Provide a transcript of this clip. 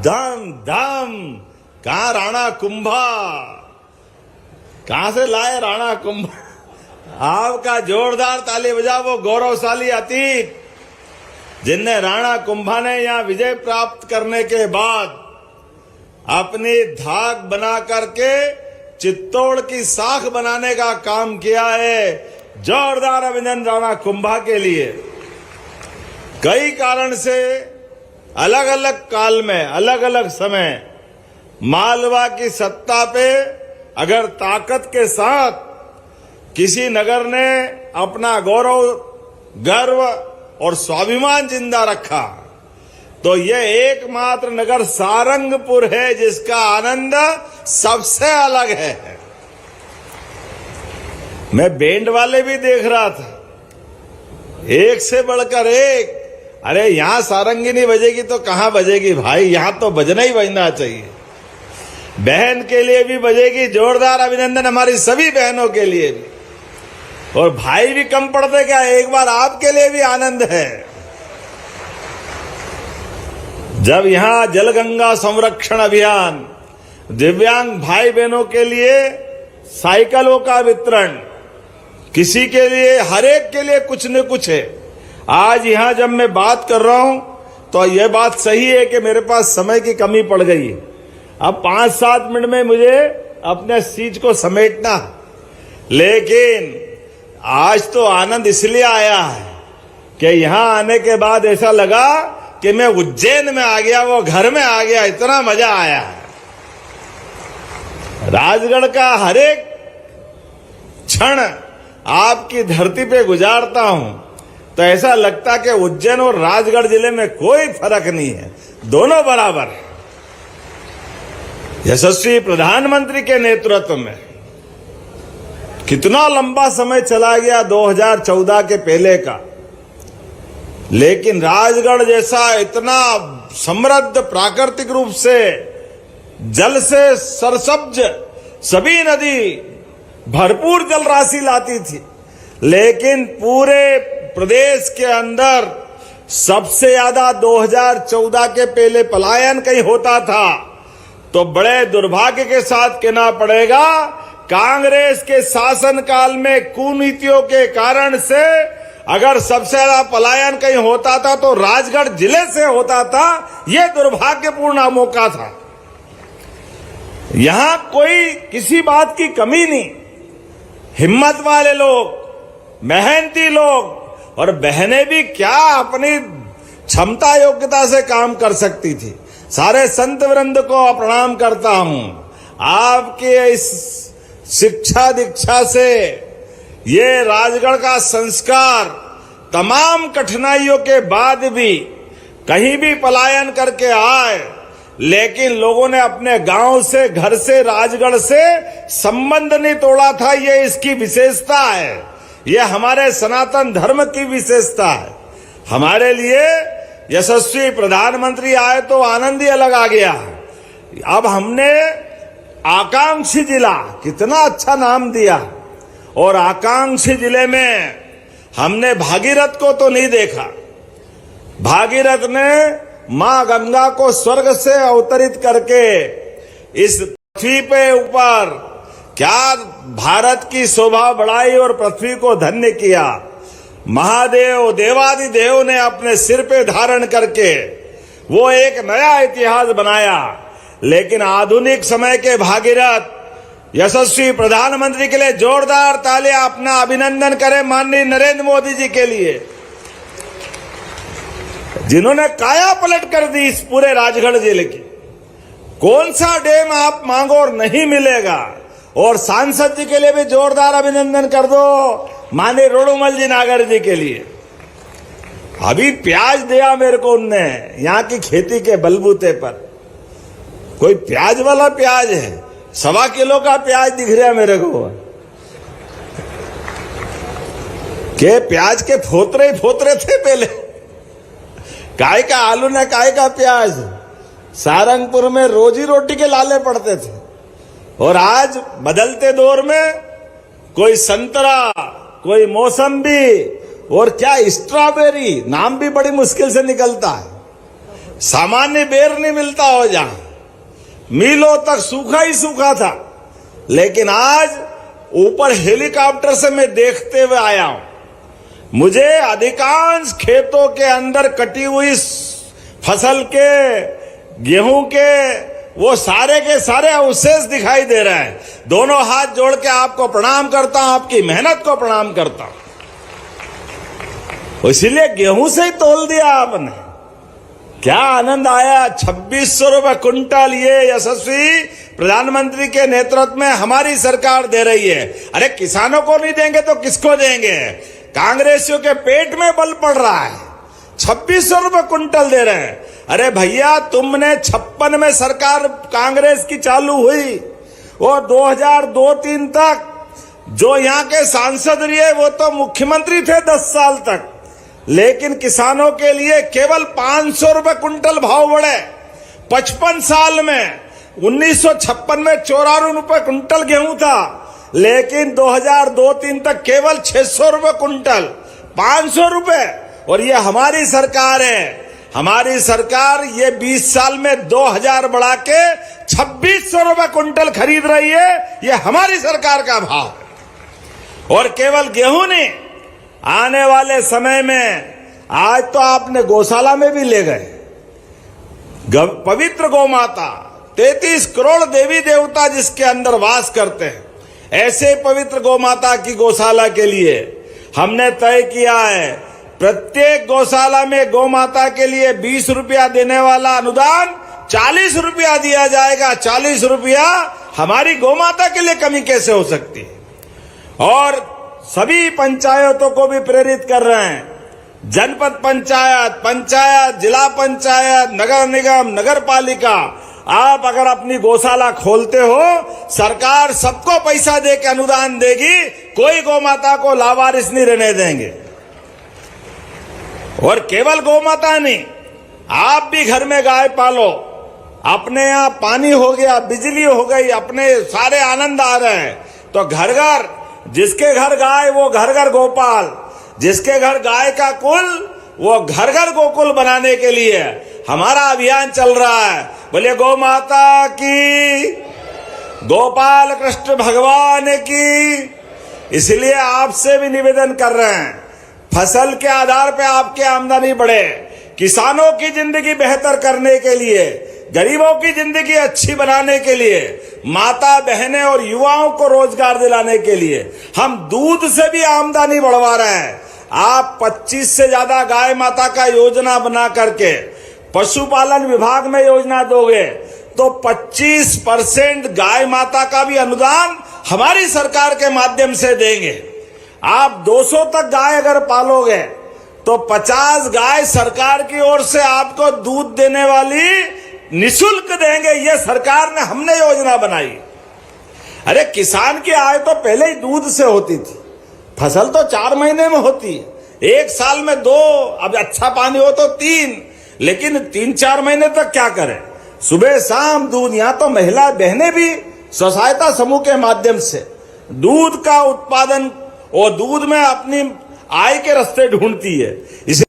दम दम। कहाँ राणा कुंभा, कहां से लाए राणा कुंभा? आपका जोरदार ताली बजा वो गौरवशाली अतीत जिनने राणा कुंभा ने यहां विजय प्राप्त करने के बाद अपनी धाक बना करके चित्तौड़ की साख बनाने का काम किया है। जोरदार अभिनंदन राणा कुंभा के लिए। कई कारण से अलग अलग काल में अलग अलग समय मालवा की सत्ता पे अगर ताकत के साथ किसी नगर ने अपना गौरव, गर्व और स्वाभिमान जिंदा रखा तो ये एकमात्र नगर सारंगपुर है जिसका आनंद सबसे अलग है। मैं बैंड वाले भी देख रहा था, एक से बढ़कर एक। अरे यहां सारंगी नहीं बजेगी तो कहां बजेगी भाई, यहां तो बजना ही बजना चाहिए। बहन के लिए भी बजेगी। जोरदार अभिनंदन हमारी सभी बहनों के लिए भी। और भाई भी कम पड़ते क्या, एक बार आपके लिए भी आनंद है। जब यहां जलगंगा संरक्षण अभियान, दिव्यांग भाई बहनों के लिए साइकिलों का वितरण, किसी के लिए, हर एक के लिए कुछ न कुछ है। आज यहां जब मैं बात कर रहा हूं तो यह बात सही है कि मेरे पास समय की कमी पड़ गई है। अब 5-7 मिनट में मुझे अपने चीज को समेटना, लेकिन आज तो आनंद इसलिए आया है कि यहां आने के बाद ऐसा लगा कि मैं उज्जैन में आ गया, वो घर में आ गया। इतना मजा आया है। राजगढ़ का हर एक क्षण आपकी धरती पे गुजारता हूं तो ऐसा लगता कि उज्जैन और राजगढ़ जिले में कोई फर्क नहीं है, दोनों बराबर। यशस्वी प्रधानमंत्री के नेतृत्व में कितना लंबा समय चला गया 2014 के पहले का, लेकिन राजगढ़ जैसा इतना समृद्ध प्राकृतिक रूप से जल से सरसब्ज, सभी नदी भरपूर जल राशि लाती थी, लेकिन पूरे प्रदेश के अंदर सबसे ज्यादा 2014 के पहले पलायन कहीं होता था तो बड़े दुर्भाग्य के साथ कहना पड़ेगा, कांग्रेस के शासनकाल में कुनीतियों के कारण से अगर सबसे ज्यादा पलायन कहीं होता था तो राजगढ़ जिले से होता था। यह दुर्भाग्यपूर्ण मौका था। यहां कोई किसी बात की कमी नहीं। हिम्मत वाले लोग, मेहनती लोग, और बहनें भी क्या अपनी क्षमता योग्यता से काम कर सकती थी। सारे संत वृंद को प्रणाम करता हूं। आपके इस शिक्षा दीक्षा से ये राजगढ़ का संस्कार तमाम कठिनाइयों के बाद भी कहीं भी पलायन करके आए, लेकिन लोगों ने अपने गांव से, घर से, राजगढ़ से संबंध नहीं तोड़ा था। ये इसकी विशेषता है, ये हमारे सनातन धर्म की विशेषता है। हमारे लिए यशस्वी प्रधानमंत्री आए तो आनंद ही अलग आ गया। अब हमने आकांक्षी जिला, कितना अच्छा नाम दिया, और आकांक्षी जिले में हमने भागीरथ को तो नहीं देखा। भागीरथ ने मां गंगा को स्वर्ग से अवतरित करके इस पृथ्वी पे ऊपर क्या भारत की शोभा बढ़ाई और पृथ्वी को धन्य किया। महादेव, देवादिदेव ने अपने सिर पे धारण करके वो एक नया इतिहास बनाया। लेकिन आधुनिक समय के भागीरथ यशस्वी प्रधानमंत्री के लिए जोरदार तालियां, अपना अभिनंदन करें माननीय नरेंद्र मोदी जी के लिए, जिन्होंने काया पलट कर दी इस पूरे राजगढ़ जिले की। कौन सा डैम आप मांगो और नहीं मिलेगा। और सांसद जी के लिए भी जोरदार अभिनंदन कर दो, माननीय रोडूमल जी नागर जी के लिए। अभी प्याज दिया मेरे को उनने, यहां की खेती के बलबूते पर। कोई प्याज वाला प्याज है, 1.25 किलो का प्याज दिख रहा है मेरे को। के प्याज के फोतरे ही फोतरे थे पहले। काय का आलू ने काय का प्याज। सारंगपुर में रोजी रोटी के लाले पड़ते थे। और आज बदलते दौर में कोई संतरा, कोई मौसम्बी, और क्या स्ट्रॉबेरी, नाम भी बड़ी मुश्किल से निकलता है। सामान्य बेर नहीं मिलता हो जहां मीलों तक सूखा ही सूखा था, लेकिन आज ऊपर हेलीकॉप्टर से मैं देखते हुए आया हूं। मुझे अधिकांश खेतों के अंदर कटी हुई फसल के, गेहूं के, वो सारे के सारे अवशेष दिखाई दे रहे हैं। दोनों हाथ जोड़ के आपको प्रणाम करता हूं, आपकी मेहनत को प्रणाम करता हूं। इसीलिए गेहूं से ही तोल दिया आपने। क्या आनंद आया। 2600 रुपए कुंटल ये यशस्वी प्रधानमंत्री के नेतृत्व में हमारी सरकार दे रही है। अरे किसानों को नहीं देंगे तो किसको देंगे। कांग्रेसियों के पेट में बल पड़ रहा है। 2600 रुपए कुंटल दे रहे हैं। अरे भैया, तुमने 56 में सरकार कांग्रेस की चालू हुई, वो 2002-3 तक जो यहाँ के सांसद रहे वो तो मुख्यमंत्री थे 10 साल तक, लेकिन किसानों के लिए केवल 500 रुपए कुंटल भाव बढ़े। 55 साल में 1956 में 94 रुपए कुंटल गेहूं था, लेकिन 2002-3 तक केवल 600 रुपए कुंटल, 500 रुपए। और ये हमारी सरकार है। हमारी सरकार ये 20 साल में 2000 बढ़ा के 2600 रुपए कुंटल खरीद रही है। ये हमारी सरकार का भाव है। और केवल गेहूं नहीं, आने वाले समय में आज तो आपने गौशाला में भी ले गए पवित्र गौ माता, 33 करोड़ देवी देवता जिसके अंदर वास करते हैं, ऐसे पवित्र गौ माता की गौशाला के लिए हमने तय किया है प्रत्येक गौशाला में गौ माता के लिए 20 रुपया देने वाला अनुदान 40 रुपया दिया जाएगा। 40 रुपया हमारी गौ माता के लिए कमी कैसे हो सकती है। और सभी पंचायतों को भी प्रेरित कर रहे हैं, जनपद पंचायत, पंचायत, जिला पंचायत, नगर निगम, नगर पालिका, आप अगर अपनी गौशाला खोलते हो, सरकार सबको पैसा दे के अनुदान देगी, कोई गौ माता को लावारिस नहीं रहने देंगे। और केवल गौ माता नहीं, आप भी घर में गाय पालो, अपने यहाँ पानी हो गया, बिजली हो गई, अपने सारे आनंद आ रहे हैं। तो घर घर, जिसके घर गाय वो घर घर गोपाल, जिसके घर गाय का कुल वो घर घर गोकुल बनाने के लिए हमारा अभियान चल रहा है। बोले गौ माता की, गोपाल कृष्ण भगवान की। इसलिए आपसे भी निवेदन कर रहे हैं, फसल के आधार पे आपकी आमदनी बढ़े, किसानों की जिंदगी बेहतर करने के लिए, गरीबों की जिंदगी अच्छी बनाने के लिए, माता बहनें और युवाओं को रोजगार दिलाने के लिए हम दूध से भी आमदनी बढ़वा रहे हैं। आप 25 से ज्यादा गाय माता का योजना बना करके पशुपालन विभाग में योजना दोगे तो 25% गाय माता का भी अनुदान हमारी सरकार के माध्यम से देंगे। आप 200 तक गाय अगर पालोगे तो 50 गाय सरकार की ओर से आपको दूध देने वाली निशुल्क देंगे। ये सरकार ने, हमने योजना बनाई। अरे किसान की आय तो पहले ही दूध से होती थी, फसल तो 4 महीने में होती है, 1 साल में 2, अब अच्छा पानी हो तो 3, लेकिन 3-4 महीने तक क्या करें, सुबह शाम दूध। यहाँ तो महिला बहनें भी स्वसहायता समूह के माध्यम से दूध का उत्पादन और दूध में अपनी आय के रास्ते ढूंढती है। इसे